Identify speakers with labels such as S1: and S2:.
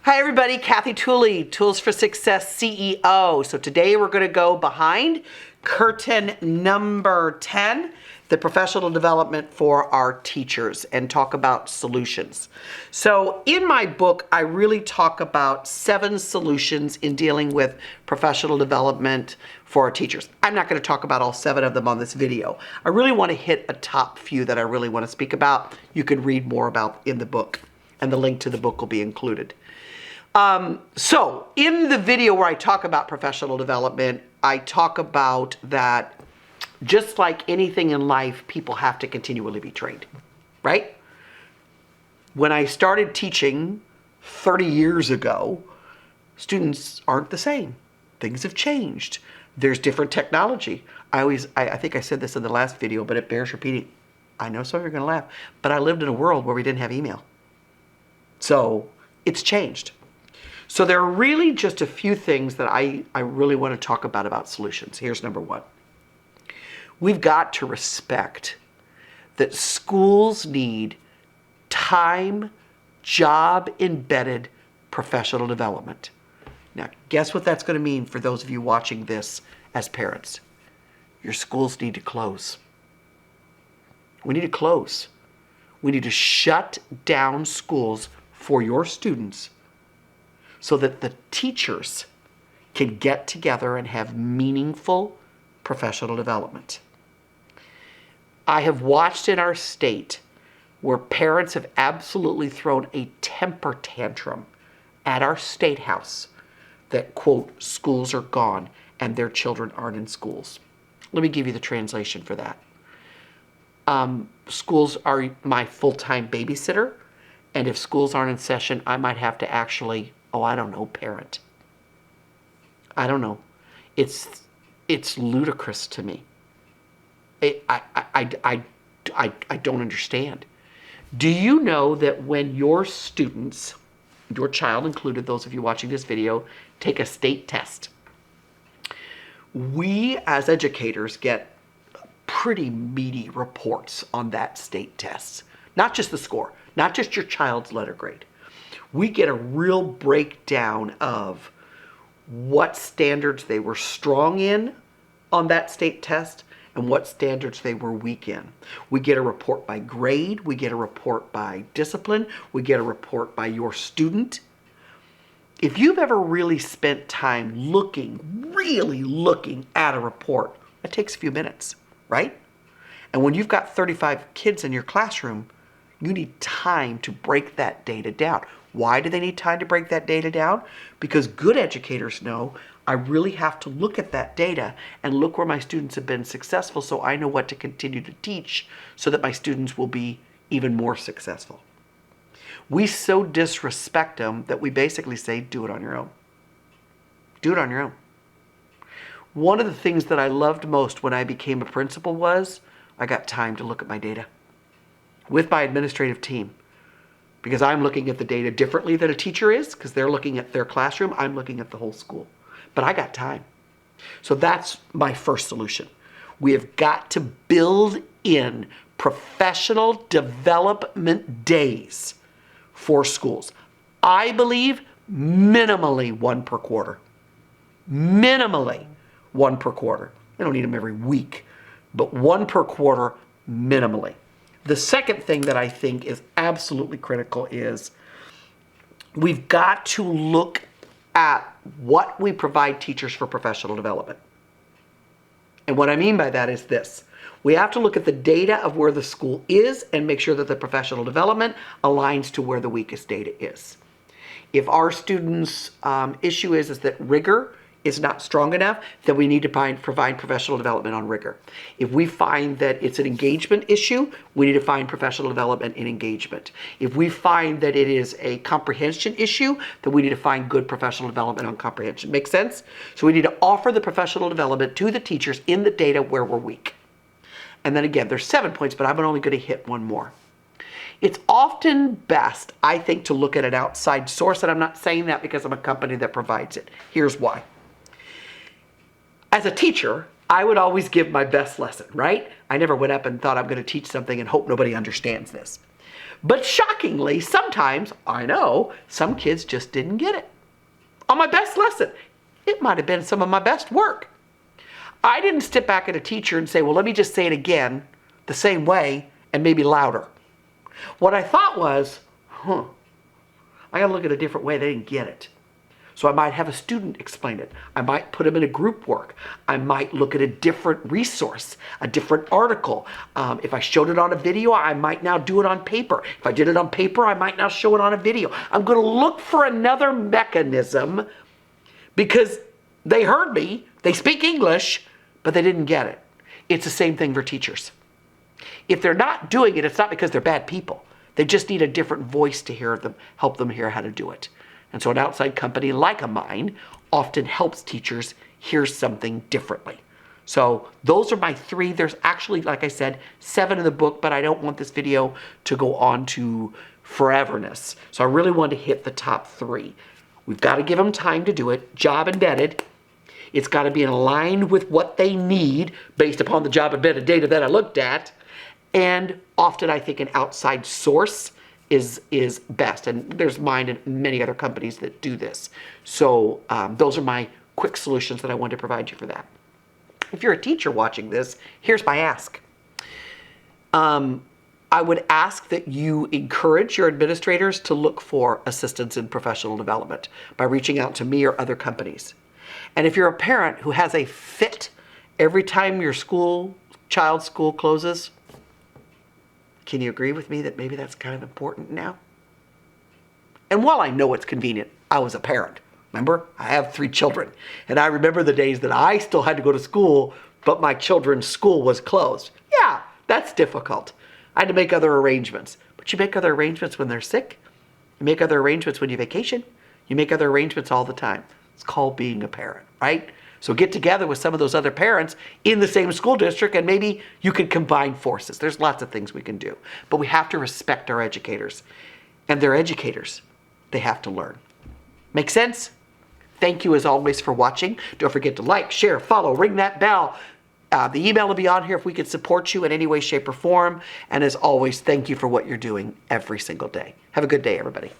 S1: Hi everybody, Kathy Tooley, Tools for Success CEO. So today we're going to go behind curtain number 10, the professional development for our teachers, and talk about solutions. So in my book, I really talk about 7 solutions in dealing with professional development for our teachers. I'm not going to talk about all 7 of them on this video. I really want to hit a top few that I really want to speak about. You can read more about in the book, and the link to the book will be included. So in the video where I talk about professional development, I talk about that just like anything in life, people have to continually be trained, right? When I started teaching 30 years ago, students aren't the same. Things have changed. There's different technology. I think I said this in the last video, but it bears repeating. I know some of you are going to laugh, but I lived in a world where we didn't have email. So it's changed. So there are really just a few things that I really want to talk about solutions. Here's number 1. We've got to respect that schools need time, job-embedded professional development. Now, guess what that's going to mean for those of you watching this as parents? Your schools need to close. We need to close. We need to shut down schools for your students so that the teachers can get together and have meaningful professional development. I have watched in our state where parents have absolutely thrown a temper tantrum at our state house that, quote, schools are gone and their children aren't in schools. Let me give you the translation for that. Schools are my full-time babysitter, and if schools aren't in session, I might have to actually, parent. I don't know. It's ludicrous to me. I don't understand. Do you know that when your students, your child included, those of you watching this video, take a state test, we as educators get pretty meaty reports on that state test. Not just the score, not just your child's letter grade. We get a real breakdown of what standards they were strong in on that state test and what standards they were weak in. We get a report by grade, we get a report by discipline, we get a report by your student. If you've ever really spent time really looking at a report, it takes a few minutes, right? And when you've got 35 kids in your classroom, you need time to break that data down. Why do they need time to break that data down? Because good educators know I really have to look at that data and look where my students have been successful so I know what to continue to teach so that my students will be even more successful. We so disrespect them that we basically say, do it on your own. Do it on your own. One of the things that I loved most when I became a principal was I got time to look at my data with my administrative team. Because I'm looking at the data differently than a teacher is, because they're looking at their classroom, I'm looking at the whole school. But I got time. So that's my first solution. We have got to build in professional development days for schools. I believe minimally 1 per quarter. Minimally 1 per quarter. I don't need them every week, but 1 per quarter minimally. The second thing that I think is absolutely critical is we've got to look at what we provide teachers for professional development. And what I mean by that is this. We have to look at the data of where the school is and make sure that the professional development aligns to where the weakest data is. If our students' issue is that rigor is not strong enough, then we need to provide professional development on rigor. If we find that it's an engagement issue, we need to find professional development in engagement. If we find that it is a comprehension issue, then we need to find good professional development on comprehension. Make sense? So we need to offer the professional development to the teachers in the data where we're weak. And then again, there's 7 points, but I'm only going to hit one more. It's often best, I think, to look at an outside source, and I'm not saying that because I'm a company that provides it. Here's why. As a teacher, I would always give my best lesson, right? I never went up and thought I'm going to teach something and hope nobody understands this. But shockingly, sometimes, I know, some kids just didn't get it. On my best lesson, it might have been some of my best work. I didn't step back at a teacher and say, well, let me just say it again the same way and maybe louder. What I thought was, I got to look at a different way. They didn't get it. So I might have a student explain it. I might put them in a group work. I might look at a different resource, a different article. If I showed it on a video, I might now do it on paper. If I did it on paper, I might now show it on a video. I'm going to look for another mechanism because they heard me, they speak English, but they didn't get it. It's the same thing for teachers. If they're not doing it, it's not because they're bad people. They just need a different voice to hear them, help them hear how to do it. And so an outside company like a mine often helps teachers hear something differently. So those are my 3. There's actually, like I said, 7 in the book, but I don't want this video to go on to foreverness. So I really want to hit the top 3. We've got to give them time to do it, job embedded. It's got to be in line with what they need based upon the job embedded data that I looked at. And often I think an outside source is best. And there's mine and many other companies that do this. So those are my quick solutions that I wanted to provide you for that. If you're a teacher watching this, here's my ask. I would ask that you encourage your administrators to look for assistance in professional development by reaching out to me or other companies. And if you're a parent who has a fit every time your child's school closes, can you agree with me that maybe that's kind of important now? And while I know it's convenient, I was a parent. Remember, I have 3 children. And I remember the days that I still had to go to school, but my children's school was closed. Yeah, that's difficult. I had to make other arrangements. But you make other arrangements when they're sick. You make other arrangements when you vacation. You make other arrangements all the time. It's called being a parent, right? So get together with some of those other parents in the same school district and maybe you can combine forces. There's lots of things we can do. But we have to respect our educators. And they're educators. They have to learn. Make sense? Thank you as always for watching. Don't forget to like, share, follow, ring that bell. The email will be on here if we can support you in any way, shape, or form. And as always, thank you for what you're doing every single day. Have a good day, everybody.